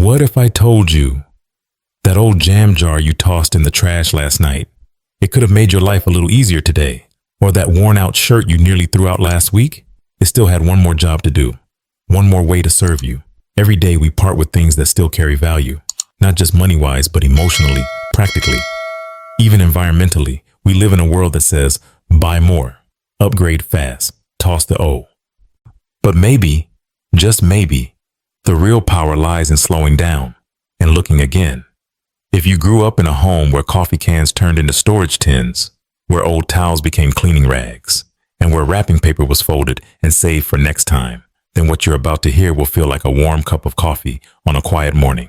What if I told you that old jam jar you tossed in the trash last night, it could have made your life a little easier today? Or that worn out shirt you nearly threw out last week? It still had one more job to do, one more way to serve you. Every day we part with things that still carry value, not just money-wise, but emotionally, practically. Even environmentally, we live in a world that says, buy more, upgrade fast, toss the O. But maybe, just maybe, the real power lies in slowing down and looking again. If you grew up in a home where coffee cans turned into storage tins, where old towels became cleaning rags, and where wrapping paper was folded and saved for next time, then what you're about to hear will feel like a warm cup of coffee on a quiet morning.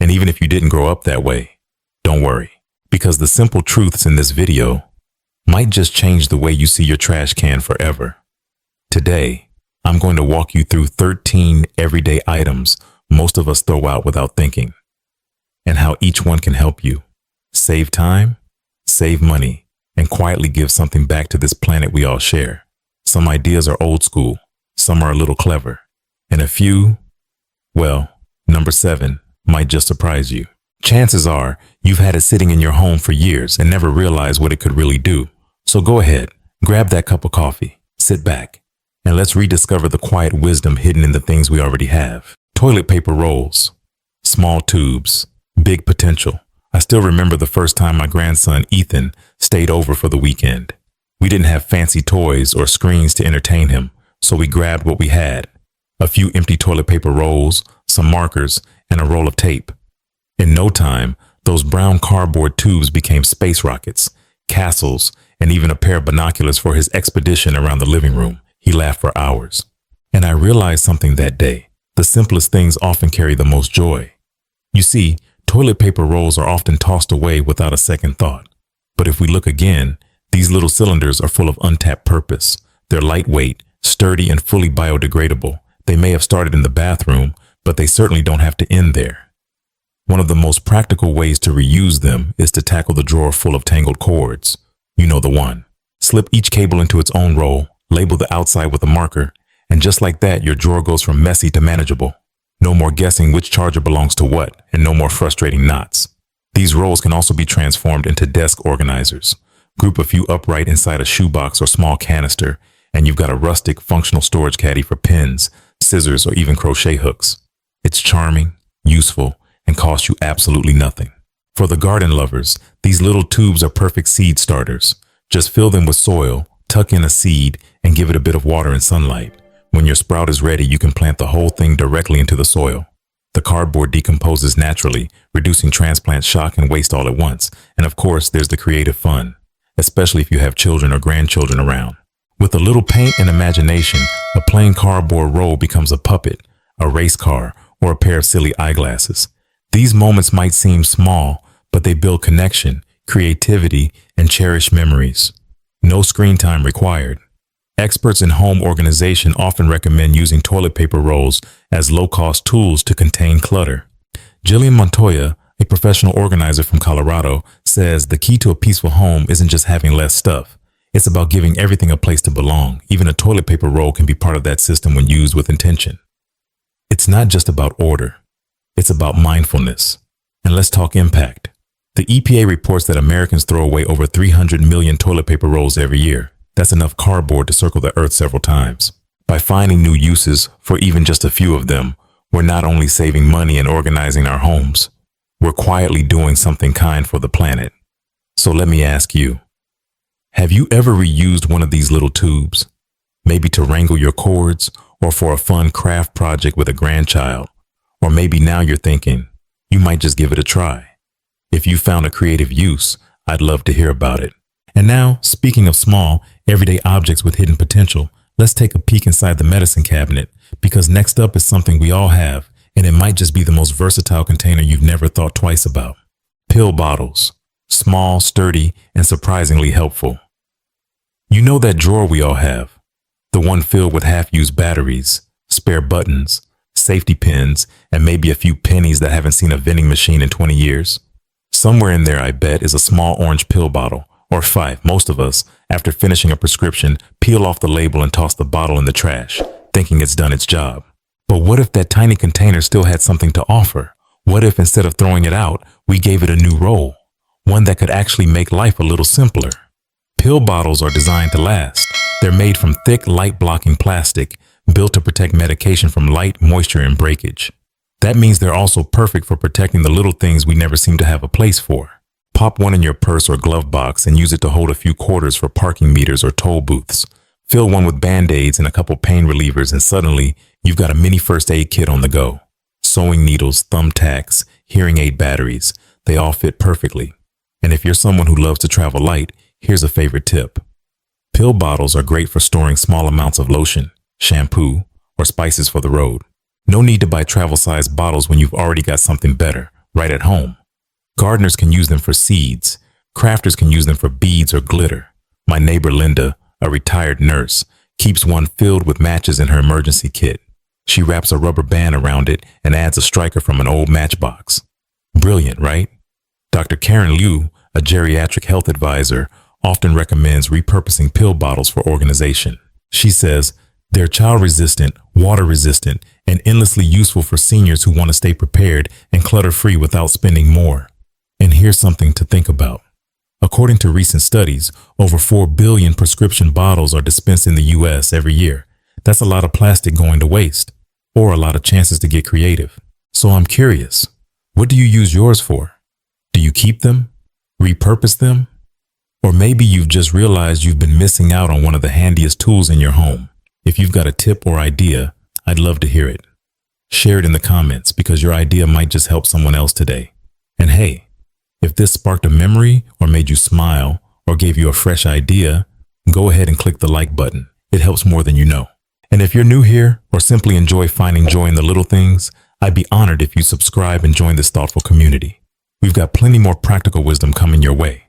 And even if you didn't grow up that way, don't worry, because the simple truths in this video might just change the way you see your trash can forever. Today, I'm going to walk you through 13 everyday items most of us throw out without thinking, and how each one can help you save time, save money, and quietly give something back to this planet we all share. Some ideas are old school, some are a little clever, and a few, well, number 7 might just surprise you. Chances are you've had it sitting in your home for years and never realized what it could really do. So go ahead, grab that cup of coffee, sit back, and let's rediscover the quiet wisdom hidden in the things we already have. Toilet paper rolls, small tubes, big potential. I still remember the first time my grandson Ethan stayed over for the weekend. We didn't have fancy toys or screens to entertain him, so we grabbed what we had: a few empty toilet paper rolls, some markers, and a roll of tape. In no time, those brown cardboard tubes became space rockets, castles, and even a pair of binoculars for his expedition around the living room. He laughed for hours. And I realized something that day. The simplest things often carry the most joy. You see, toilet paper rolls are often tossed away without a second thought. But if we look again, these little cylinders are full of untapped purpose. They're lightweight, sturdy, and fully biodegradable. They may have started in the bathroom, but they certainly don't have to end there. One of the most practical ways to reuse them is to tackle the drawer full of tangled cords. You know the one. Slip each cable into its own roll, label the outside with a marker, and just like that, your drawer goes from messy to manageable. No more guessing which charger belongs to what, and no more frustrating knots. These rolls can also be transformed into desk organizers. Group a few upright inside a shoebox or small canister, and you've got a rustic, functional storage caddy for pens, scissors, or even crochet hooks. It's charming, useful, and costs you absolutely nothing. For the garden lovers, these little tubes are perfect seed starters. Just fill them with soil, tuck in a seed, and give it a bit of water and sunlight. When your sprout is ready, you can plant the whole thing directly into the soil. The cardboard decomposes naturally, reducing transplant shock and waste all at once. And of course, there's the creative fun, especially if you have children or grandchildren around. With a little paint and imagination, a plain cardboard roll becomes a puppet, a race car, or a pair of silly eyeglasses. These moments might seem small, but they build connection, creativity, and cherished memories. No screen time required. Experts in home organization often recommend using toilet paper rolls as low-cost tools to contain clutter. Jillian Montoya, a professional organizer from Colorado, says the key to a peaceful home isn't just having less stuff. It's about giving everything a place to belong. Even a toilet paper roll can be part of that system when used with intention. It's not just about order. It's about mindfulness. And let's talk impact. The EPA reports that Americans throw away over 300 million toilet paper rolls every year. That's enough cardboard to circle the earth several times. By finding new uses for even just a few of them, we're not only saving money and organizing our homes, we're quietly doing something kind for the planet. So let me ask you, have you ever reused one of these little tubes? Maybe to wrangle your cords, or for a fun craft project with a grandchild. Or maybe now you're thinking, you might just give it a try. If you found a creative use, I'd love to hear about it. And now, speaking of small, everyday objects with hidden potential, let's take a peek inside the medicine cabinet, because next up is something we all have, and it might just be the most versatile container you've never thought twice about. Pill bottles. Small, sturdy, and surprisingly helpful. You know that drawer we all have, the one filled with half-used batteries, spare buttons, safety pins, and maybe a few pennies that haven't seen a vending machine in 20 years? Somewhere in there, I bet, is a small orange pill bottle, or 5. Most of us, after finishing a prescription, peel off the label and toss the bottle in the trash, thinking it's done its job. But what if that tiny container still had something to offer? What if instead of throwing it out, we gave it a new role? One that could actually make life a little simpler. Pill bottles are designed to last. They're made from thick, light-blocking plastic, built to protect medication from light, moisture, and breakage. That means they're also perfect for protecting the little things we never seem to have a place for. Pop one in your purse or glove box and use it to hold a few quarters for parking meters or toll booths. Fill one with Band-Aids and a couple pain relievers, and suddenly you've got a mini first aid kit on the go. Sewing needles, thumbtacks, hearing aid batteries, they all fit perfectly. And if you're someone who loves to travel light, here's a favorite tip. Pill bottles are great for storing small amounts of lotion, shampoo, or spices for the road. No need to buy travel-sized bottles when you've already got something better right at home. Gardeners can use them for seeds. Crafters can use them for beads or glitter. My neighbor Linda, a retired nurse, keeps one filled with matches in her emergency kit. She wraps a rubber band around it and adds a striker from an old matchbox. Brilliant, right? Dr. Karen Liu, a geriatric health advisor, often recommends repurposing pill bottles for organization. She says they're child-resistant, water-resistant, and endlessly useful for seniors who want to stay prepared and clutter-free without spending more. And here's something to think about. According to recent studies, over 4 billion prescription bottles are dispensed in the U.S. every year. That's a lot of plastic going to waste, or a lot of chances to get creative. So I'm curious, what do you use yours for? Do you keep them? Repurpose them? Or maybe you've just realized you've been missing out on one of the handiest tools in your home. If you've got a tip or idea, I'd love to hear it. Share it in the comments because your idea might just help someone else today. And hey, if this sparked a memory or made you smile or gave you a fresh idea, go ahead and click the like button. It helps more than you know. And if you're new here or simply enjoy finding joy in the little things, I'd be honored if you subscribe and join this thoughtful community. We've got plenty more practical wisdom coming your way.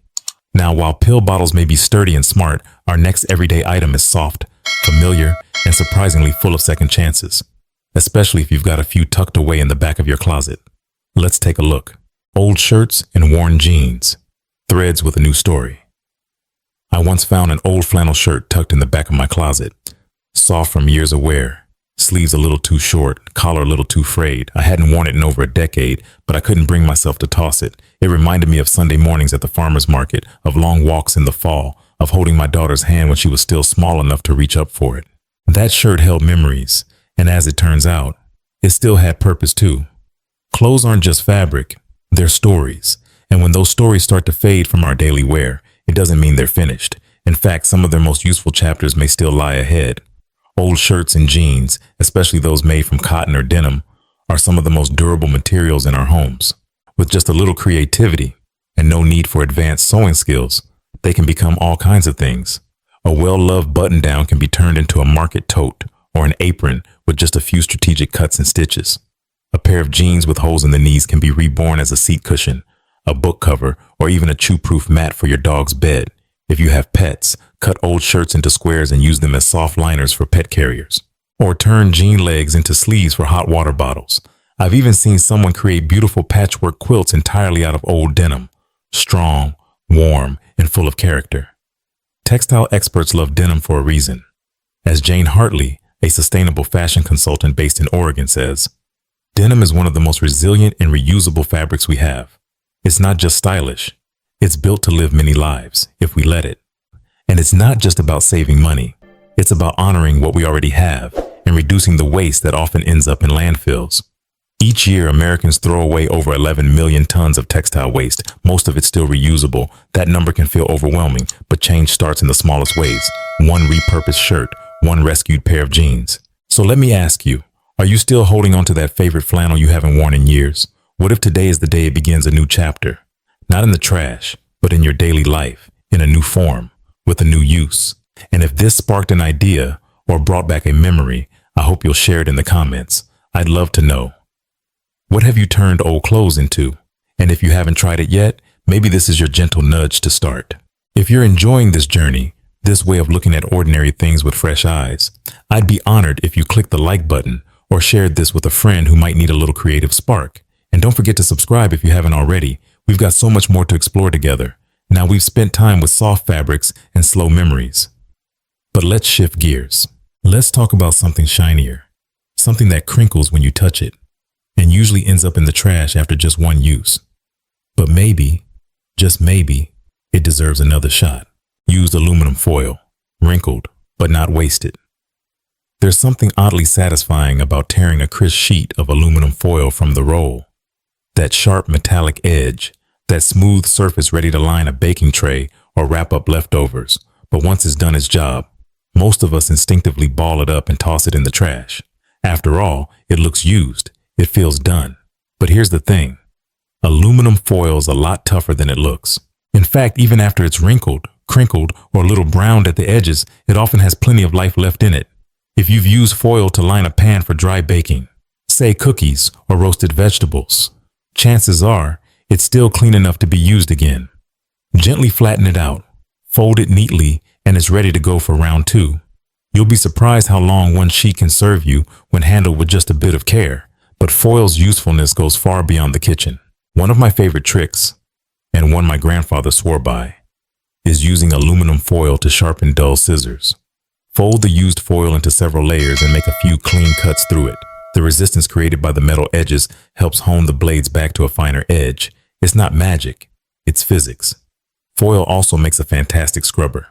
Now, while pill bottles may be sturdy and smart, our next everyday item is soft, familiar, and surprisingly full of second chances, especially if you've got a few tucked away in the back of your closet. Let's take a look. Old shirts and worn jeans. Threads with a new story. I once found an old flannel shirt tucked in the back of my closet. Soft from years of wear. Sleeves a little too short, collar a little too frayed. I hadn't worn it in over a decade, but I couldn't bring myself to toss it. It reminded me of Sunday mornings at the farmer's market, of long walks in the fall, of holding my daughter's hand when she was still small enough to reach up for it. That shirt held memories, and as it turns out, it still had purpose too. Clothes aren't just fabric, they're stories. And when those stories start to fade from our daily wear, it doesn't mean they're finished. In fact, some of their most useful chapters may still lie ahead. Old shirts and jeans, especially those made from cotton or denim, are some of the most durable materials in our homes. With just a little creativity and no need for advanced sewing skills, they can become all kinds of things. A well-loved button-down can be turned into a market tote or an apron with just a few strategic cuts and stitches. A pair of jeans with holes in the knees can be reborn as a seat cushion, a book cover, or even a chew-proof mat for your dog's bed. If you have pets, cut old shirts into squares and use them as soft liners for pet carriers. Or turn jean legs into sleeves for hot water bottles. I've even seen someone create beautiful patchwork quilts entirely out of old denim. Strong, warm, and full of character. Textile experts love denim for a reason. As Jane Hartley, a sustainable fashion consultant based in Oregon, says, denim is one of the most resilient and reusable fabrics we have. It's not just stylish. It's built to live many lives, if we let it. And it's not just about saving money. It's about honoring what we already have and reducing the waste that often ends up in landfills. Each year, Americans throw away over 11 million tons of textile waste, most of it still reusable. That number can feel overwhelming, but change starts in the smallest ways. One repurposed shirt, one rescued pair of jeans. So let me ask you, are you still holding on to that favorite flannel you haven't worn in years? What if today is the day it begins a new chapter? Not in the trash, but in your daily life, in a new form, with a new use. And if this sparked an idea or brought back a memory, I hope you'll share it in the comments. I'd love to know. What have you turned old clothes into? And if you haven't tried it yet, maybe this is your gentle nudge to start. If you're enjoying this journey, this way of looking at ordinary things with fresh eyes, I'd be honored if you clicked the like button or shared this with a friend who might need a little creative spark. And don't forget to subscribe if you haven't already. We've got so much more to explore together. Now we've spent time with soft fabrics and slow memories. But let's shift gears. Let's talk about something shinier, something that crinkles when you touch it, and usually ends up in the trash after just one use. But maybe, just maybe, it deserves another shot. Used aluminum foil, wrinkled, but not wasted. There's something oddly satisfying about tearing a crisp sheet of aluminum foil from the roll. That sharp metallic edge, that smooth surface ready to line a baking tray or wrap up leftovers, but once it's done its job, most of us instinctively ball it up and toss it in the trash. After all, it looks used, it feels done. But here's the thing, aluminum foil's a lot tougher than it looks. In fact, even after it's wrinkled, crinkled, or a little browned at the edges, it often has plenty of life left in it. If you've used foil to line a pan for dry baking, say cookies or roasted vegetables, chances are it's still clean enough to be used again. Gently flatten it out, fold it neatly, and it's ready to go for round 2. You'll be surprised how long one sheet can serve you when handled with just a bit of care, but foil's usefulness goes far beyond the kitchen. One of my favorite tricks, and one my grandfather swore by, is using aluminum foil to sharpen dull scissors. Fold the used foil into several layers and make a few clean cuts through it. The resistance created by the metal edges helps hone the blades back to a finer edge. It's not magic, it's physics. Foil also makes a fantastic scrubber.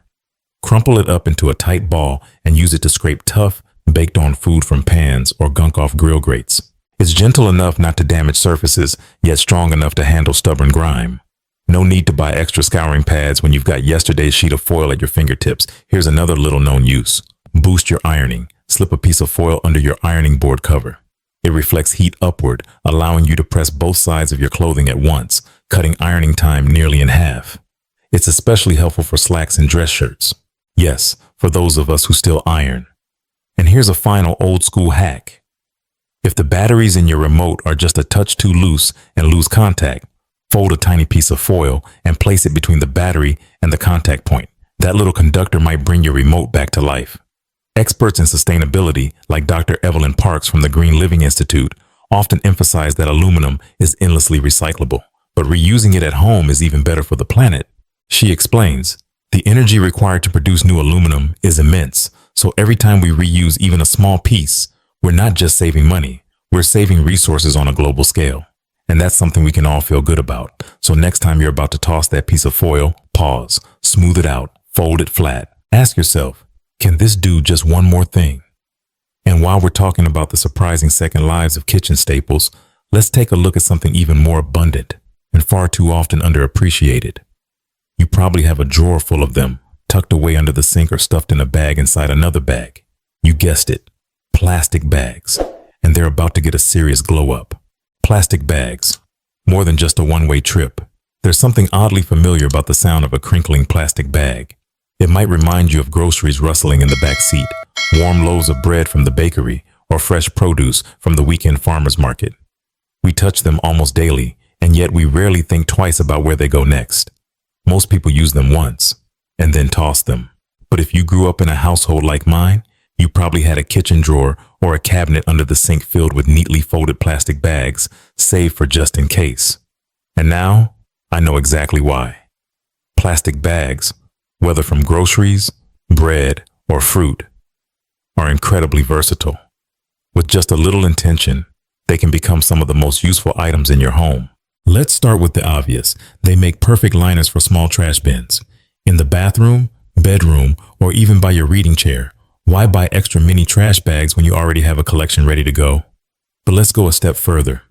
Crumple it up into a tight ball and use it to scrape tough, baked-on food from pans or gunk off grill grates. It's gentle enough not to damage surfaces, yet strong enough to handle stubborn grime. No need to buy extra scouring pads when you've got yesterday's sheet of foil at your fingertips. Here's another little known use. Boost your ironing. Slip a piece of foil under your ironing board cover. It reflects heat upward, allowing you to press both sides of your clothing at once, cutting ironing time nearly in half. It's especially helpful for slacks and dress shirts. Yes, for those of us who still iron. And here's a final old school hack. If the batteries in your remote are just a touch too loose and lose contact, fold a tiny piece of foil and place it between the battery and the contact point. That little conductor might bring your remote back to life. Experts in sustainability, like Dr. Evelyn Parks from the Green Living Institute, often emphasize that aluminum is endlessly recyclable, but reusing it at home is even better for the planet. She explains, the energy required to produce new aluminum is immense, so every time we reuse even a small piece, we're not just saving money, we're saving resources on a global scale. And that's something we can all feel good about. So next time you're about to toss that piece of foil, pause, smooth it out, fold it flat. Ask yourself, can this do just one more thing? And while we're talking about the surprising second lives of kitchen staples, let's take a look at something even more abundant and far too often underappreciated. You probably have a drawer full of them, tucked away under the sink or stuffed in a bag inside another bag. You guessed it, plastic bags. And they're about to get a serious glow up. Plastic bags, more than just a one-way trip. There's something oddly familiar about the sound of a crinkling plastic bag. It might remind you of groceries rustling in the back seat, warm loaves of bread from the bakery, or fresh produce from the weekend farmer's market. We touch them almost daily, and yet we rarely think twice about where they go next. Most people use them once, and then toss them. But if you grew up in a household like mine, you probably had a kitchen drawer or a cabinet under the sink filled with neatly folded plastic bags, saved for just in case. And now, I know exactly why. Plastic bags, whether from groceries, bread, or fruit, are incredibly versatile. With just a little intention, they can become some of the most useful items in your home. Let's start with the obvious. They make perfect liners for small trash bins. In the bathroom, bedroom, or even by your reading chair. Why buy extra mini trash bags when you already have a collection ready to go? But let's go a step further.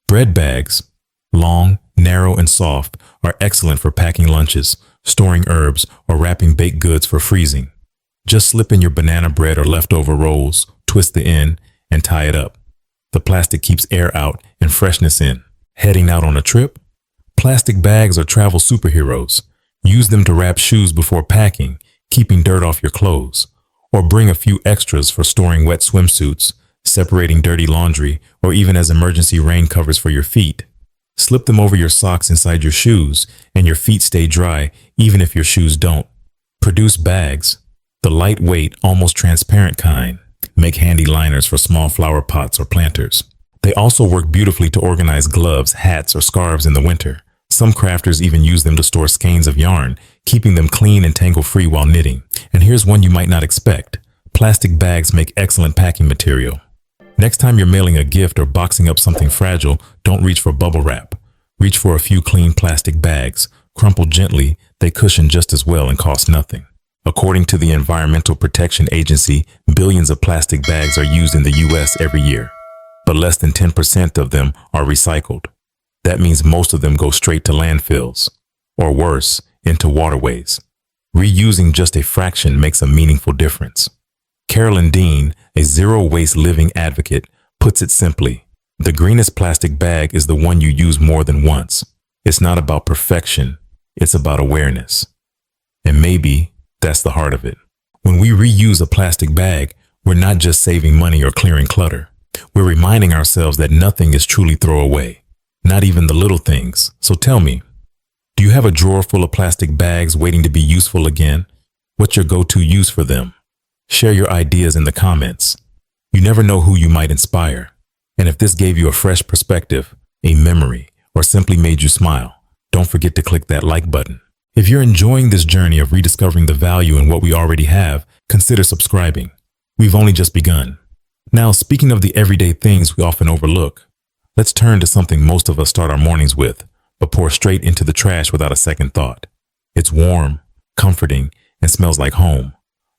Bread bags, long, narrow, and soft, are excellent for packing lunches, storing herbs, or wrapping baked goods for freezing. Just slip in your banana bread or leftover rolls, twist the end, and tie it up. The plastic keeps air out and freshness in. Heading out on a trip? Plastic bags are travel superheroes. Use them to wrap shoes before packing, keeping dirt off your clothes. Or bring a few extras for storing wet swimsuits, separating dirty laundry, or even as emergency rain covers for your feet. Slip them over your socks inside your shoes, and your feet stay dry even if your shoes don't. Produce bags, the lightweight, almost transparent kind, make handy liners for small flower pots or planters. They also work beautifully to organize gloves, hats, or scarves in the winter. Some crafters even use them to store skeins of yarn, keeping them clean and tangle-free while knitting. And here's one you might not expect. Plastic bags make excellent packing material. Next time you're mailing a gift or boxing up something fragile, don't reach for bubble wrap. Reach for a few clean plastic bags. Crumpled gently, they cushion just as well and cost nothing. According to the Environmental Protection Agency, billions of plastic bags are used in the U.S. every year, but less than 10% of them are recycled. That means most of them go straight to landfills, or worse, into waterways. Reusing just a fraction makes a meaningful difference. Carolyn Dean, a zero-waste living advocate, puts it simply: the greenest plastic bag is the one you use more than once. It's not about perfection, it's about awareness. And maybe that's the heart of it. When we reuse a plastic bag, we're not just saving money or clearing clutter. We're reminding ourselves that nothing is truly throwaway, not even the little things. So tell me, do you have a drawer full of plastic bags waiting to be useful again? What's your go-to use for them? Share your ideas in the comments. You never know who you might inspire. And if this gave you a fresh perspective, a memory, or simply made you smile, don't forget to click that like button. If you're enjoying this journey of rediscovering the value in what we already have, consider subscribing. We've only just begun. Now, speaking of the everyday things we often overlook, let's turn to something most of us start our mornings with, but pour straight into the trash without a second thought. It's warm, comforting, and smells like home.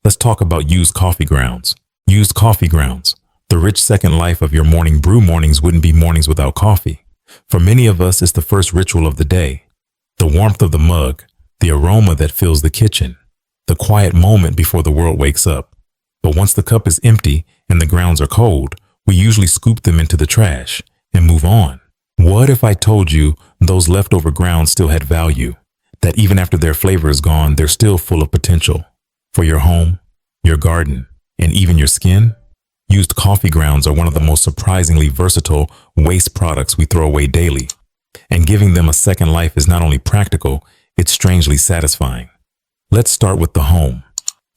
Let's talk about used coffee grounds. Used coffee grounds. The rich second life of your morning brew. Mornings wouldn't be mornings without coffee. For many of us, it's the first ritual of the day. The warmth of the mug, the aroma that fills the kitchen, the quiet moment before the world wakes up. But once the cup is empty and the grounds are cold, we usually scoop them into the trash and move on. What if I told you those leftover grounds still had value? That even after their flavor is gone, they're still full of potential. For your home, your garden, and even your skin? Used coffee grounds are one of the most surprisingly versatile waste products we throw away daily. And giving them a second life is not only practical, it's strangely satisfying. Let's start with the home.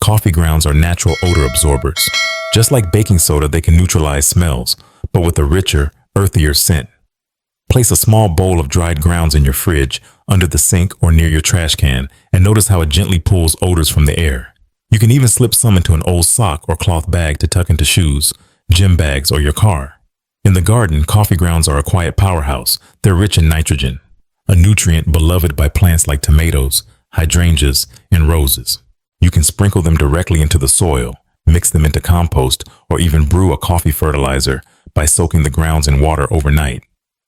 Coffee grounds are natural odor absorbers. Just like baking soda, they can neutralize smells, but with a richer, earthier scent. Place a small bowl of dried grounds in your fridge, under the sink or near your trash can, and notice how it gently pulls odors from the air. You can even slip some into an old sock or cloth bag to tuck into shoes, gym bags, or your car. In the garden, coffee grounds are a quiet powerhouse. They're rich in nitrogen, a nutrient beloved by plants like tomatoes, hydrangeas, and roses. You can sprinkle them directly into the soil, mix them into compost, or even brew a coffee fertilizer by soaking the grounds in water overnight.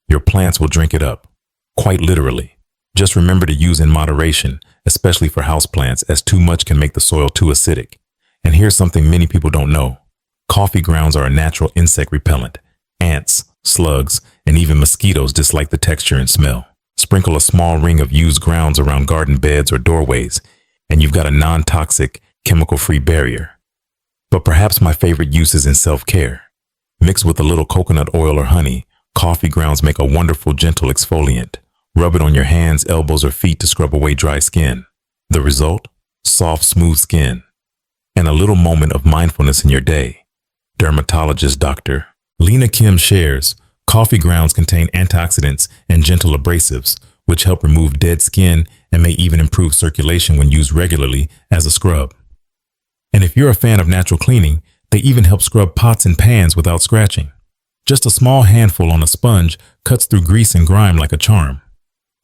Your plants will drink it up, quite literally. Just remember to use in moderation, especially for houseplants, as too much can make the soil too acidic. And here's something many people don't know. Coffee grounds are a natural insect repellent. Ants, slugs, and even mosquitoes dislike the texture and smell. Sprinkle a small ring of used grounds around garden beds or doorways, and you've got a non-toxic, chemical-free barrier. But perhaps my favorite use is in self-care. Mixed with a little coconut oil or honey, coffee grounds make a wonderful, gentle exfoliant. Rub it on your hands, elbows, or feet to scrub away dry skin. The result? Soft, smooth skin. And a little moment of mindfulness in your day. Dermatologist Dr. Lena Kim shares, coffee grounds contain antioxidants and gentle abrasives, which help remove dead skin and may even improve circulation when used regularly as a scrub. And if you're a fan of natural cleaning, they even help scrub pots and pans without scratching. Just a small handful on a sponge cuts through grease and grime like a charm.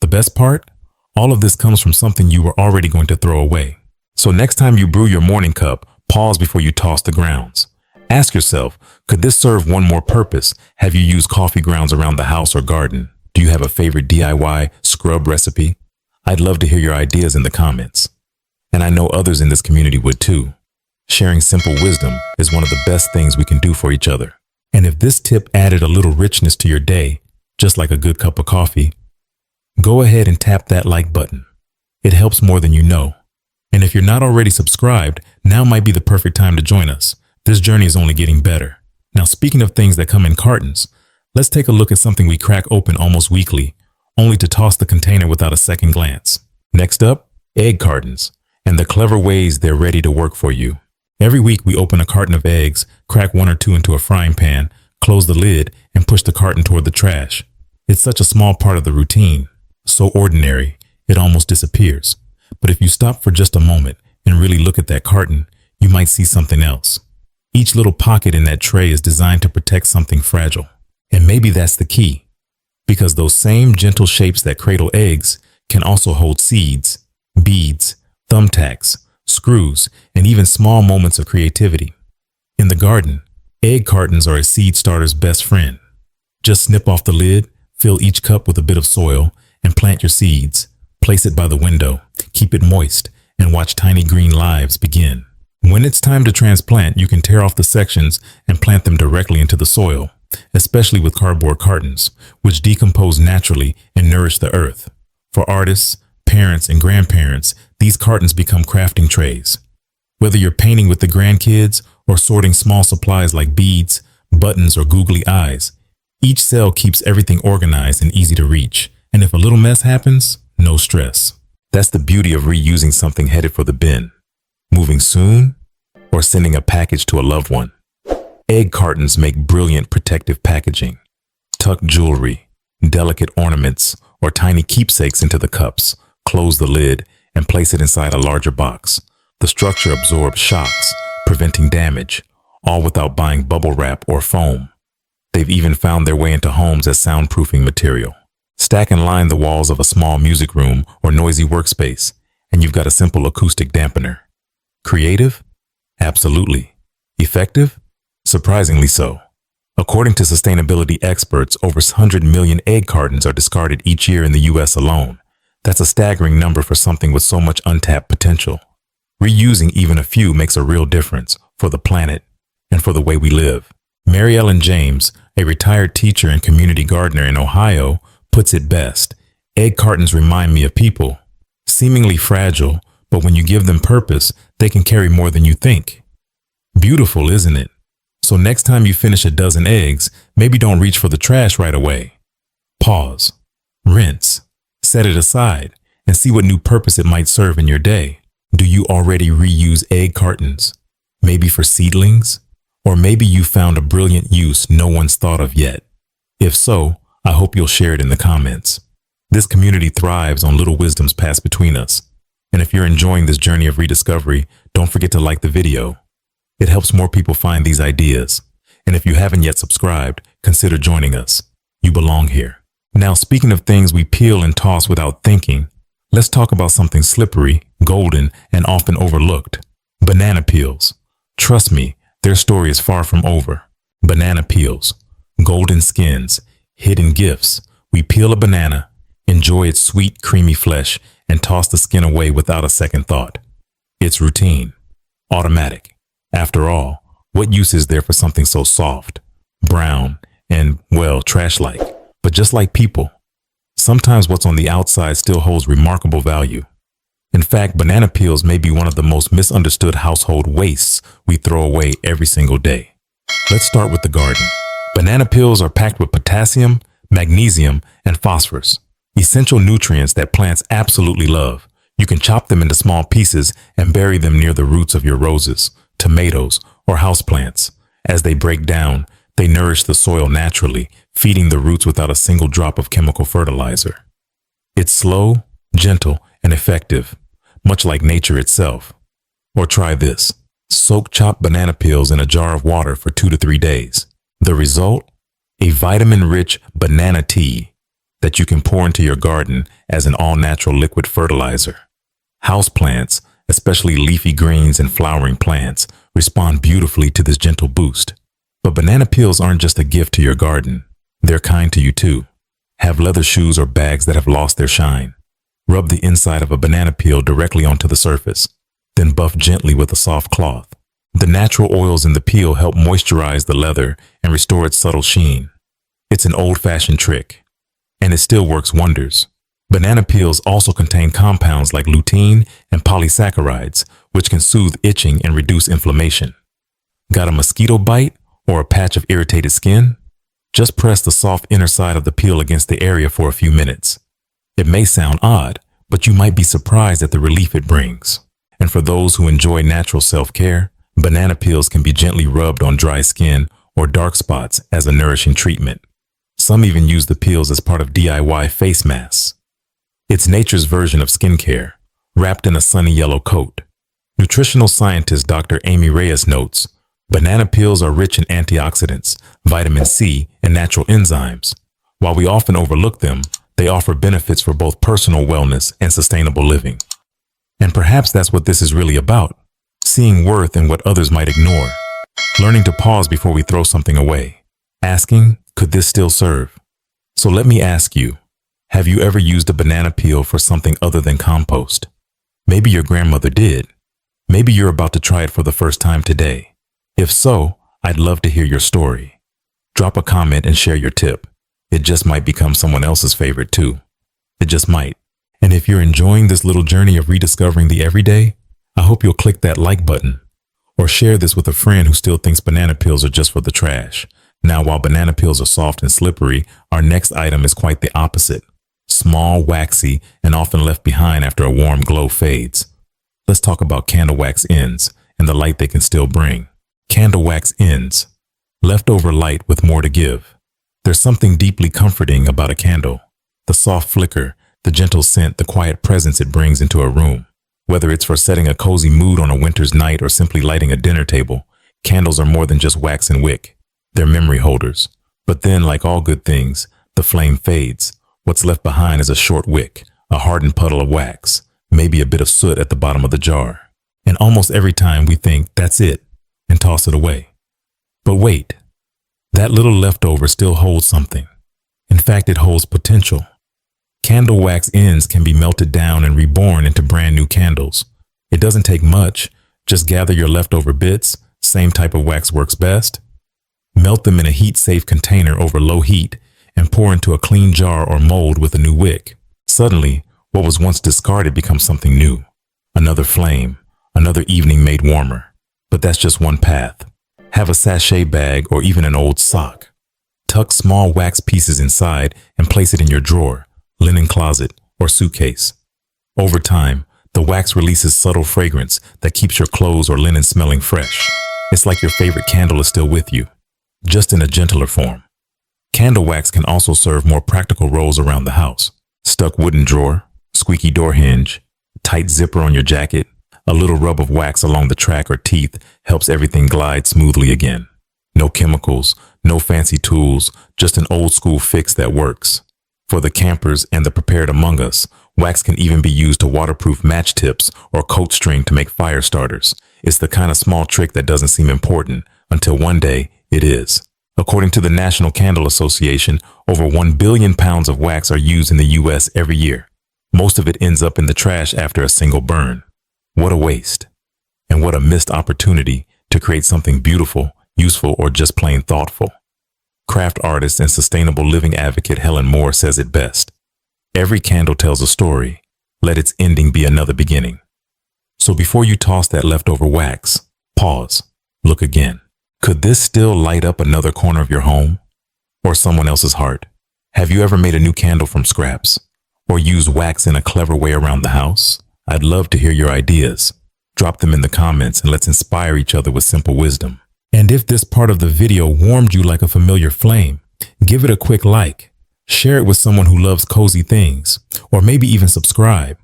The best part? All of this comes from something you were already going to throw away. So next time you brew your morning cup, pause before you toss the grounds. Ask yourself, could this serve one more purpose? Have you used coffee grounds around the house or garden? Do you have a favorite DIY scrub recipe? I'd love to hear your ideas in the comments. And I know others in this community would too. Sharing simple wisdom is one of the best things we can do for each other. And if this tip added a little richness to your day, just like a good cup of coffee, go ahead and tap that like button. It helps more than you know. And if you're not already subscribed, now might be the perfect time to join us. This journey is only getting better. Now, speaking of things that come in cartons, let's take a look at something we crack open almost weekly, only to toss the container without a second glance. Next up, egg cartons, and the clever ways they're ready to work for you. Every week we open a carton of eggs, crack one or two into a frying pan, close the lid, and push the carton toward the trash. It's such a small part of the routine, so ordinary, it almost disappears. But if you stop for just a moment and really look at that carton, you might see something else. Each little pocket in that tray is designed to protect something fragile. And maybe that's the key, because those same gentle shapes that cradle eggs can also hold seeds, beads, thumbtacks, screws, and even small moments of creativity. In the garden, egg cartons are a seed starter's best friend. Just snip off the lid, fill each cup with a bit of soil, and plant your seeds. Place it by the window, keep it moist, and watch tiny green lives begin. When it's time to transplant, you can tear off the sections and plant them directly into the soil, especially with cardboard cartons, which decompose naturally and nourish the earth. For artists, parents, and grandparents, these cartons become crafting trays. Whether you're painting with the grandkids or sorting small supplies like beads, buttons, or googly eyes, each cell keeps everything organized and easy to reach. And if a little mess happens, no stress. That's the beauty of reusing something headed for the bin. Moving soon, or sending a package to a loved one. Egg cartons make brilliant protective packaging. Tuck jewelry, delicate ornaments, or tiny keepsakes into the cups, close the lid, and place it inside a larger box. The structure absorbs shocks, preventing damage, all without buying bubble wrap or foam. They've even found their way into homes as soundproofing material. Stack and line the walls of a small music room or noisy workspace, and you've got a simple acoustic dampener. Creative? Absolutely. Effective? Surprisingly so. According to sustainability experts, over 100 million egg cartons are discarded each year in the US alone. That's a staggering number for something with so much untapped potential. Reusing even a few makes a real difference for the planet and for the way we live. Mary Ellen James, a retired teacher and community gardener in Ohio, puts it best. Egg cartons remind me of people, seemingly fragile, but when you give them purpose, they can carry more than you think. Beautiful, isn't it? So next time you finish a dozen eggs, maybe don't reach for the trash right away. Pause, rinse, set it aside, and see what new purpose it might serve in your day. Do you already reuse egg cartons? Maybe for seedlings? Or maybe you found a brilliant use no one's thought of yet. If so, I hope you'll share it in the comments. This community thrives on little wisdoms passed between us. And if you're enjoying this journey of rediscovery, don't forget to like the video. It helps more people find these ideas. And if you haven't yet subscribed, consider joining us. You belong here. Now, speaking of things we peel and toss without thinking, let's talk about something slippery, golden, and often overlooked. Banana peels. Trust me, their story is far from over. Banana peels. Golden skins. Hidden gifts. We peel a banana, enjoy its sweet, creamy flesh, and toss the skin away without a second thought. It's routine. Automatic. After all, what use is there for something so soft, brown, and, well, trash-like? But just like people, sometimes what's on the outside still holds remarkable value. In fact, banana peels may be one of the most misunderstood household wastes we throw away every single day. Let's start with the garden. Banana peels are packed with potassium, magnesium, and phosphorus, essential nutrients that plants absolutely love. You can chop them into small pieces and bury them near the roots of your roses, tomatoes, or houseplants. As they break down, they nourish the soil naturally, feeding the roots without a single drop of chemical fertilizer. It's slow, gentle, and effective, much like nature itself. Or try this. Soak chopped banana peels in a jar of water for 2 to 3 days. The result? A vitamin-rich banana tea that you can pour into your garden as an all-natural liquid fertilizer. Houseplants, especially leafy greens and flowering plants, respond beautifully to this gentle boost. But banana peels aren't just a gift to your garden. They're kind to you too. Have leather shoes or bags that have lost their shine. Rub the inside of a banana peel directly onto the surface, then buff gently with a soft cloth. The natural oils in the peel help moisturize the leather and restore its subtle sheen. It's an old-fashioned trick, and it still works wonders. Banana peels also contain compounds like lutein and polysaccharides, which can soothe itching and reduce inflammation. Got a mosquito bite or a patch of irritated skin? Just press the soft inner side of the peel against the area for a few minutes. It may sound odd, but you might be surprised at the relief it brings. And for those who enjoy natural self-care, banana peels can be gently rubbed on dry skin or dark spots as a nourishing treatment. Some even use the peels as part of DIY face masks. It's nature's version of skincare, wrapped in a sunny yellow coat. Nutritional scientist Dr. Amy Reyes notes, Banana peels are rich in antioxidants, vitamin C, and natural enzymes. While we often overlook them, they offer benefits for both personal wellness and sustainable living. And perhaps that's what this is really about, seeing worth in what others might ignore, learning to pause before we throw something away, asking, could this still serve? So let me ask you, have you ever used a banana peel for something other than compost? Maybe your grandmother did. Maybe you're about to try it for the first time today. If so, I'd love to hear your story. Drop a comment and share your tip. It just might become someone else's favorite too. It just might. And if you're enjoying this little journey of rediscovering the everyday, I hope you'll click that like button or share this with a friend who still thinks banana peels are just for the trash. Now, while banana peels are soft and slippery, our next item is quite the opposite. Small, waxy, and often left behind after a warm glow fades. Let's talk about candle wax ends and the light they can still bring. Candle wax ends. Leftover light with more to give. There's something deeply comforting about a candle. The soft flicker, the gentle scent, the quiet presence it brings into a room. Whether it's for setting a cozy mood on a winter's night or simply lighting a dinner table, candles are more than just wax and wick. They're memory holders. But then, like all good things, the flame fades. What's left behind is a short wick, a hardened puddle of wax, maybe a bit of soot at the bottom of the jar. And almost every time we think, that's it, and toss it away. But wait, that little leftover still holds something. In fact, it holds potential. Candle wax ends can be melted down and reborn into brand new candles. It doesn't take much. Just gather your leftover bits, same type of wax works best. Melt them in a heat-safe container over low heat and pour into a clean jar or mold with a new wick. Suddenly, what was once discarded becomes something new. Another flame, another evening made warmer. But that's just one path. Have a sachet bag or even an old sock. Tuck small wax pieces inside and place it in your drawer, linen closet, or suitcase. Over time, the wax releases subtle fragrance that keeps your clothes or linen smelling fresh. It's like your favorite candle is still with you, just in a gentler form. Candle wax can also serve more practical roles around the house. Stuck wooden drawer, squeaky door hinge, tight zipper on your jacket, a little rub of wax along the track or teeth helps everything glide smoothly again. No chemicals, no fancy tools, just an old school fix that works. For the campers and the prepared among us, wax can even be used to waterproof match tips or coat string to make fire starters. It's the kind of small trick that doesn't seem important until one day it is. According to the National Candle Association, over 1 billion pounds of wax are used in the U.S. every year. Most of it ends up in the trash after a single burn. What a waste. And what a missed opportunity to create something beautiful, useful, or just plain thoughtful. Craft artist and sustainable living advocate Helen Moore says it best. Every candle tells a story. Let its ending be another beginning. So before you toss that leftover wax, pause. Look again. Could this still light up another corner of your home? Or someone else's heart? Have you ever made a new candle from scraps? Or used wax in a clever way around the house? I'd love to hear your ideas. Drop them in the comments and let's inspire each other with simple wisdom. And if this part of the video warmed you like a familiar flame, give it a quick like. Share it with someone who loves cozy things, or maybe even subscribe.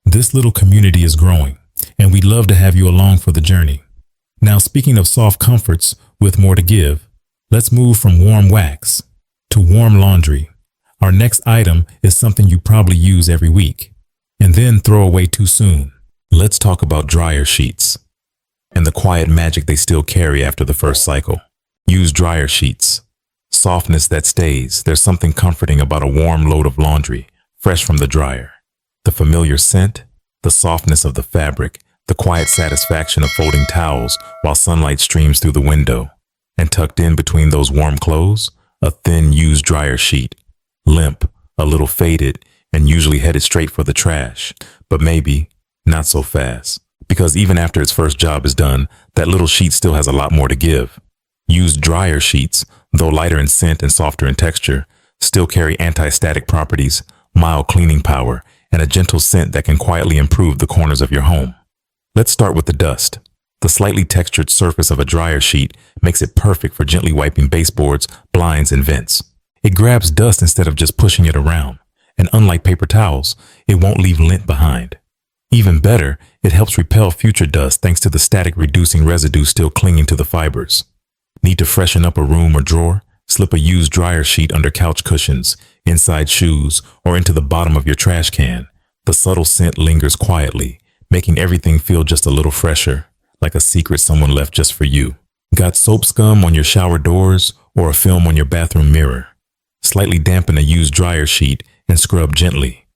This little community is growing, and we'd love to have you along for the journey. Now, speaking of soft comforts with more to give, let's move from warm wax to warm laundry. Our next item is something you probably use every week and then throw away too soon. Let's talk about dryer sheets and the quiet magic they still carry after the first cycle. Use dryer sheets. Softness that stays. There's something comforting about a warm load of laundry, fresh from the dryer. The familiar scent, the softness of the fabric, the quiet satisfaction of folding towels while sunlight streams through the window. And tucked in between those warm clothes, a thin used dryer sheet. Limp, a little faded, and usually headed straight for the trash. But maybe not so fast. Because even after its first job is done, that little sheet still has a lot more to give. Used dryer sheets, though lighter in scent and softer in texture, still carry anti-static properties, mild cleaning power, and a gentle scent that can quietly improve the corners of your home. Let's start with the dust. The slightly textured surface of a dryer sheet makes it perfect for gently wiping baseboards, blinds, and vents. It grabs dust instead of just pushing it around, and unlike paper towels, it won't leave lint behind. Even better, it helps repel future dust thanks to the static reducing residue still clinging to the fibers. Need to freshen up a room or drawer? Slip a used dryer sheet under couch cushions, inside shoes, or into the bottom of your trash can. The subtle scent lingers quietly, making everything feel just a little fresher, like a secret someone left just for you. Got soap scum on your shower doors or a film on your bathroom mirror? Slightly dampen a used dryer sheet and scrub gently.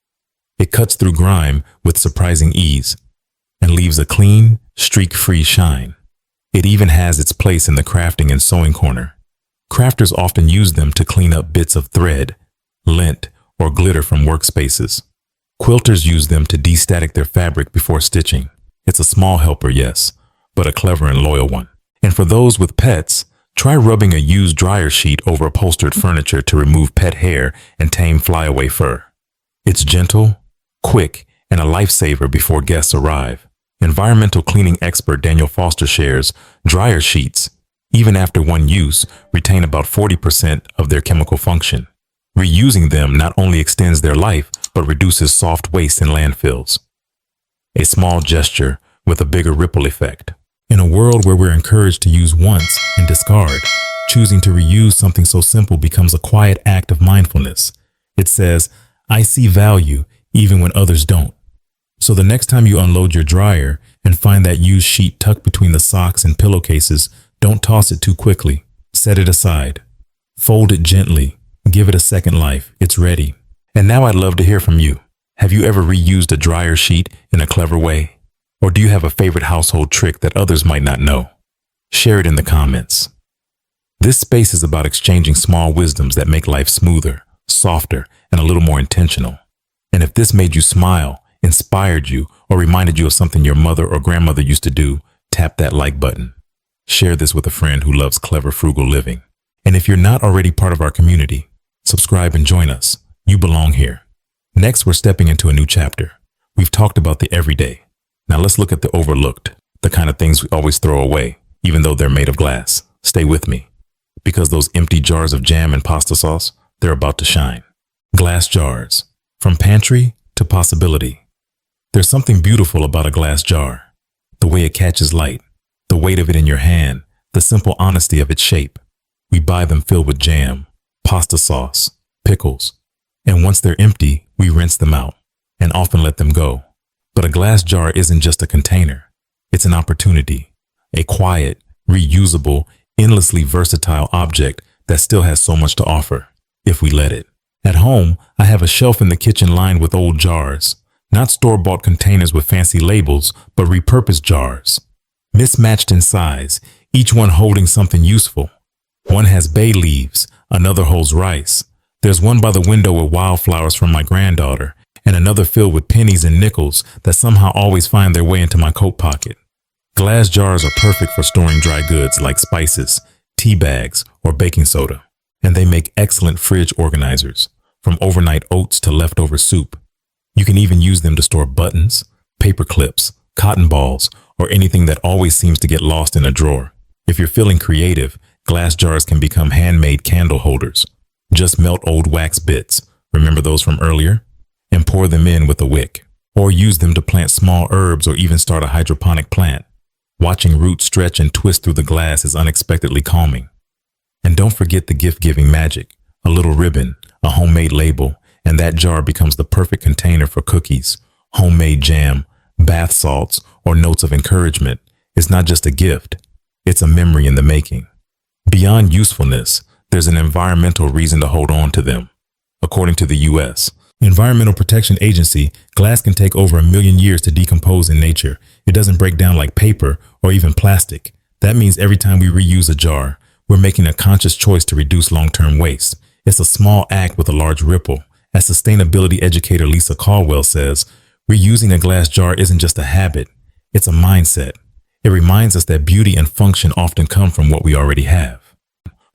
It cuts through grime with surprising ease and leaves a clean, streak-free shine. It even has its place in the crafting and sewing corner. Crafters often use them to clean up bits of thread, lint, or glitter from workspaces. Quilters use them to de-static their fabric before stitching. It's a small helper, yes, but a clever and loyal one. And for those with pets, try rubbing a used dryer sheet over upholstered furniture to remove pet hair and tame flyaway fur. It's gentle, quick, and a lifesaver before guests arrive. Environmental cleaning expert Daniel Foster shares dryer sheets, even after one use, retain about 40% of their chemical function. Reusing them not only extends their life, but reduces soft waste in landfills. A small gesture with a bigger ripple effect. In a world where we're encouraged to use once and discard, choosing to reuse something so simple becomes a quiet act of mindfulness. It says, I see value even when others don't. So the next time you unload your dryer and find that used sheet tucked between the socks and pillowcases, don't toss it too quickly. Set it aside. Fold it gently. Give it a second life. It's ready. And now I'd love to hear from you. Have you ever reused a dryer sheet in a clever way? Or do you have a favorite household trick that others might not know? Share it in the comments. This space is about exchanging small wisdoms that make life smoother, softer, and a little more intentional. And if this made you smile, inspired you, or reminded you of something your mother or grandmother used to do, tap that like button. Share this with a friend who loves clever, frugal living. And if you're not already part of our community, subscribe and join us. You belong here. Next, we're stepping into a new chapter. We've talked about the everyday. Now let's look at the overlooked, the kind of things we always throw away, even though they're made of glass. Stay with me, because those empty jars of jam and pasta sauce, they're about to shine. Glass jars, from pantry to possibility. There's something beautiful about a glass jar. The way it catches light, the weight of it in your hand, the simple honesty of its shape. We buy them filled with jam, pasta sauce, pickles, and once they're empty, we rinse them out and often let them go. But a glass jar isn't just a container. It's an opportunity, a quiet, reusable, endlessly versatile object that still has so much to offer, if we let it. At home, I have a shelf in the kitchen lined with old jars, not store-bought containers with fancy labels, but repurposed jars. Mismatched in size, each one holding something useful. One has bay leaves, another holds rice. There's one by the window with wildflowers from my granddaughter, and another filled with pennies and nickels that somehow always find their way into my coat pocket. Glass jars are perfect for storing dry goods like spices, tea bags, or baking soda, and they make excellent fridge organizers, from overnight oats to leftover soup. You can even use them to store buttons, paper clips, cotton balls, or anything that always seems to get lost in a drawer. If you're feeling creative, glass jars can become handmade candle holders. Just melt old wax bits, remember those from earlier, and pour them in with a wick. Or use them to plant small herbs or even start a hydroponic plant. Watching roots stretch and twist through the glass is unexpectedly calming. And don't forget the gift-giving magic. A little ribbon, a homemade label, and that jar becomes the perfect container for cookies, homemade jam, bath salts, or notes of encouragement. It's not just a gift. It's a memory in the making. Beyond usefulness, there's an environmental reason to hold on to them. According to the U.S. Environmental Protection Agency, glass can take over 1 million years to decompose in nature. It doesn't break down like paper or even plastic. That means every time we reuse a jar, we're making a conscious choice to reduce long-term waste. It's a small act with a large ripple. As sustainability educator Lisa Caldwell says, reusing a glass jar isn't just a habit, it's a mindset. It reminds us that beauty and function often come from what we already have.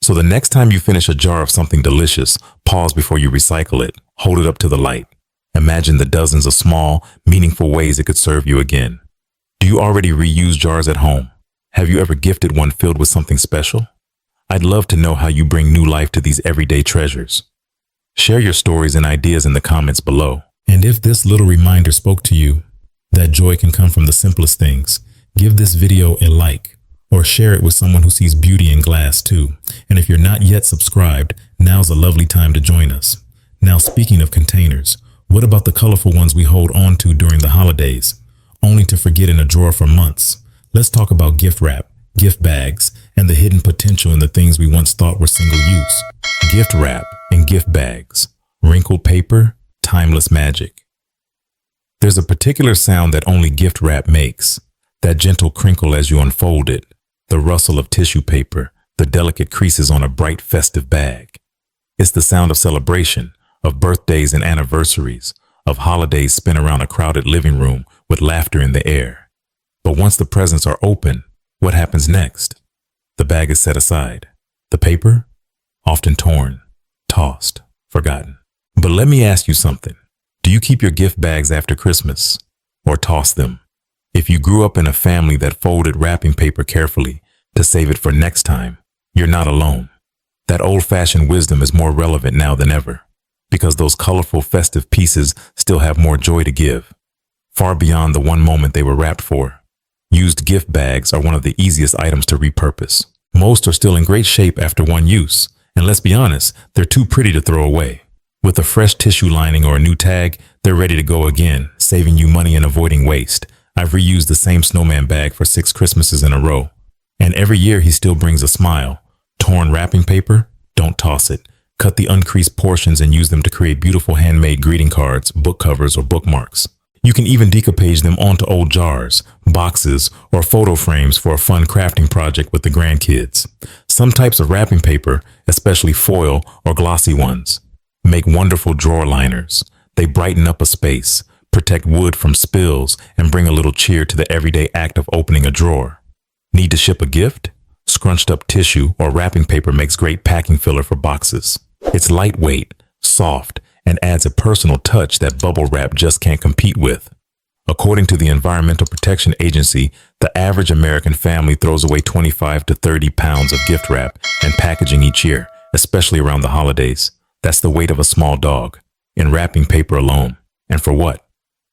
So the next time you finish a jar of something delicious, pause before you recycle it. Hold it up to the light. Imagine the dozens of small, meaningful ways it could serve you again. Do you already reuse jars at home? Have you ever gifted one filled with something special? I'd love to know how you bring new life to these everyday treasures. Share your stories and ideas in the comments below. And if this little reminder spoke to you, That joy can come from the simplest things. Give this video a like or share it with someone who sees beauty in glass too. And if you're not yet subscribed, now's a lovely time to join us. Now, speaking of containers, what about the colorful ones we hold on to during the holidays, only to forget in a drawer for months? Let's talk about gift wrap, gift bags, and the hidden potential in the things we once thought were single use. Gift wrap and gift bags, wrinkled paper, timeless magic. There's a particular sound that only gift wrap makes, that gentle crinkle as you unfold it, the rustle of tissue paper, the delicate creases on a bright festive bag. It's the sound of celebration, of birthdays and anniversaries, of holidays spent around a crowded living room with laughter in the air. But once the presents are open, what happens next? The bag is set aside. The paper? Often torn, tossed, forgotten. But let me ask you something. Do you keep your gift bags after Christmas? Or toss them? If you grew up in a family that folded wrapping paper carefully to save it for next time, you're not alone. That old-fashioned wisdom is more relevant now than ever, because those colorful festive pieces still have more joy to give, far beyond the one moment they were wrapped for. Used gift bags are one of the easiest items to repurpose. Most are still in great shape after one use, and let's be honest, they're too pretty to throw away. With a fresh tissue lining or a new tag, they're ready to go again, saving you money and avoiding waste. I've reused the same snowman bag for 6 Christmases in a row, and every year he still brings a smile. Torn wrapping paper? Don't toss it. Cut the uncreased portions and use them to create beautiful handmade greeting cards, book covers, or bookmarks. You can even decoupage them onto old jars, boxes, or photo frames for a fun crafting project with the grandkids. Some types of wrapping paper, especially foil or glossy ones, make wonderful drawer liners. They brighten up a space, protect wood from spills, and bring a little cheer to the everyday act of opening a drawer. Need to ship a gift? Scrunched up tissue or wrapping paper makes great packing filler for boxes. It's lightweight, soft, and adds a personal touch that bubble wrap just can't compete with. According to the Environmental Protection Agency, the average American family throws away 25 to 30 pounds of gift wrap and packaging each year, especially around the holidays. That's the weight of a small dog, in wrapping paper alone. And for what?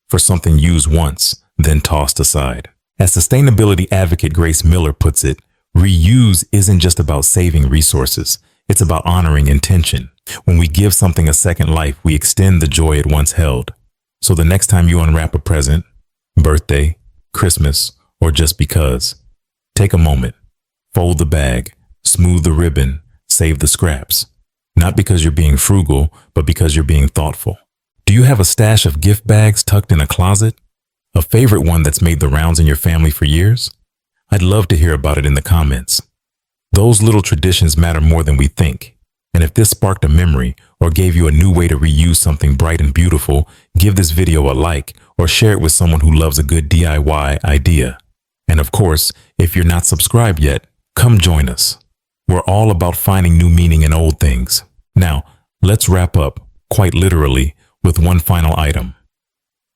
For something used once, then tossed aside. As sustainability advocate Grace Miller puts it, reuse isn't just about saving resources. It's about honoring intention. When we give something a second life, we extend the joy it once held. So the next time you unwrap a present, birthday, Christmas, or just because, take a moment, fold the bag, smooth the ribbon, save the scraps. Not because you're being frugal, but because you're being thoughtful. Do you have a stash of gift bags tucked in a closet? A favorite one that's made the rounds in your family for years? I'd love to hear about it in the comments. Those little traditions matter more than we think. And if this sparked a memory or gave you a new way to reuse something bright and beautiful, give this video a like or share it with someone who loves a good DIY idea. And of course, if you're not subscribed yet, come join us. We're all about finding new meaning in old things. Now, let's wrap up, quite literally, with one final item.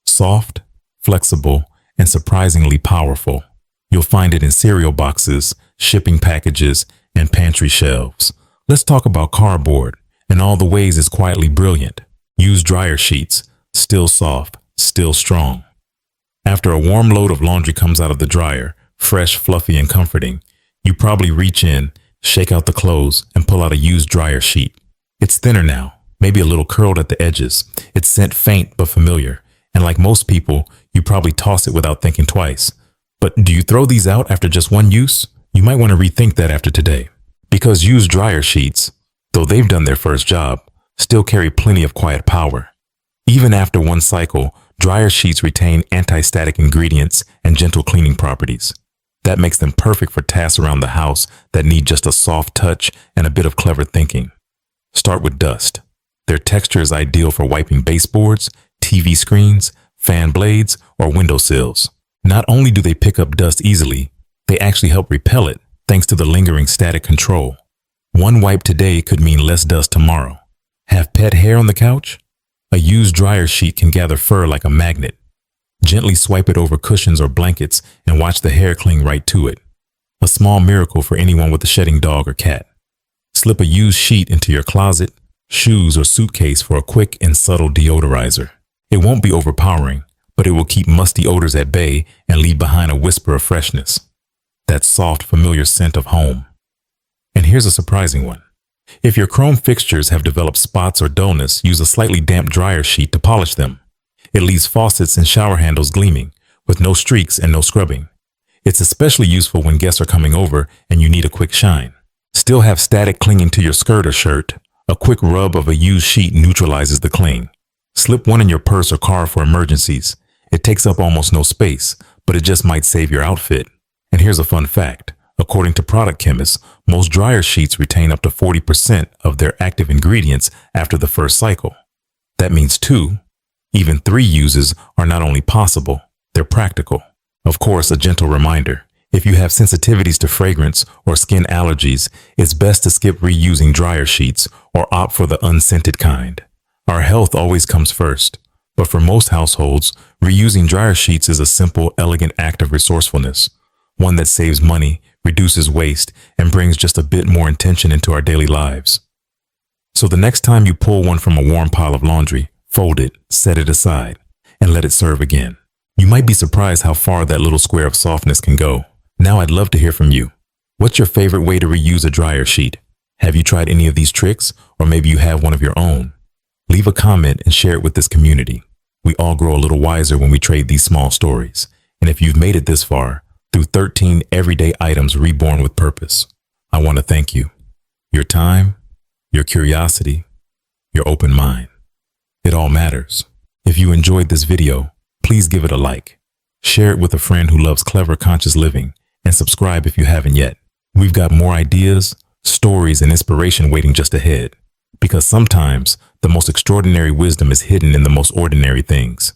Soft, flexible, and surprisingly powerful. You'll find it in cereal boxes, shipping packages, and pantry shelves. Let's talk about cardboard and all the ways it's quietly brilliant. Use dryer sheets, still soft, still strong. After a warm load of laundry comes out of the dryer, fresh, fluffy, and comforting, you probably reach in, shake out the clothes, and pull out a used dryer sheet. It's thinner now, maybe a little curled at the edges. Its scent faint but familiar, and like most people, you probably toss it without thinking twice. But do you throw these out after just one use? You might want to rethink that after today. Because used dryer sheets, though they've done their first job, still carry plenty of quiet power. Even after one cycle, dryer sheets retain anti-static ingredients and gentle cleaning properties. That makes them perfect for tasks around the house that need just a soft touch and a bit of clever thinking. Start with dust. Their texture is ideal for wiping baseboards, TV screens, fan blades, or windowsills. Not only do they pick up dust easily, they actually help repel it thanks to the lingering static control. One wipe today could mean less dust tomorrow. Have pet hair on the couch? A used dryer sheet can gather fur like a magnet. Gently swipe it over cushions or blankets and watch the hair cling right to it. A small miracle for anyone with a shedding dog or cat. Slip a used sheet into your closet, shoes, or suitcase for a quick and subtle deodorizer. It won't be overpowering, but it will keep musty odors at bay and leave behind a whisper of freshness. That soft, familiar scent of home. And here's a surprising one. If your chrome fixtures have developed spots or dullness, use a slightly damp dryer sheet to polish them. It leaves faucets and shower handles gleaming, with no streaks and no scrubbing. It's especially useful when guests are coming over and you need a quick shine. Still have static clinging to your skirt or shirt? A quick rub of a used sheet neutralizes the cling. Slip one in your purse or car for emergencies. It takes up almost no space, but it just might save your outfit. And here's a fun fact. According to product chemists, most dryer sheets retain up to 40% of their active ingredients after the first cycle. That means 2, even 3 uses are not only possible, they're practical. Of course, a gentle reminder. If you have sensitivities to fragrance or skin allergies, it's best to skip reusing dryer sheets or opt for the unscented kind. Our health always comes first. But for most households, reusing dryer sheets is a simple, elegant act of resourcefulness. One that saves money, reduces waste, and brings just a bit more intention into our daily lives. So the next time you pull one from a warm pile of laundry, fold it, set it aside, and let it serve again. You might be surprised how far that little square of softness can go. Now I'd love to hear from you. What's your favorite way to reuse a dryer sheet? Have you tried any of these tricks, or maybe you have one of your own? Leave a comment and share it with this community. We all grow a little wiser when we trade these small stories. And if you've made it this far, through 13 everyday items reborn with purpose, I want to thank you. Your time, your curiosity, your open mind. It all matters. If you enjoyed this video, please give it a like. Share it with a friend who loves clever, conscious living, and subscribe if you haven't yet. We've got more ideas, stories, and inspiration waiting just ahead. Because sometimes the most extraordinary wisdom is hidden in the most ordinary things.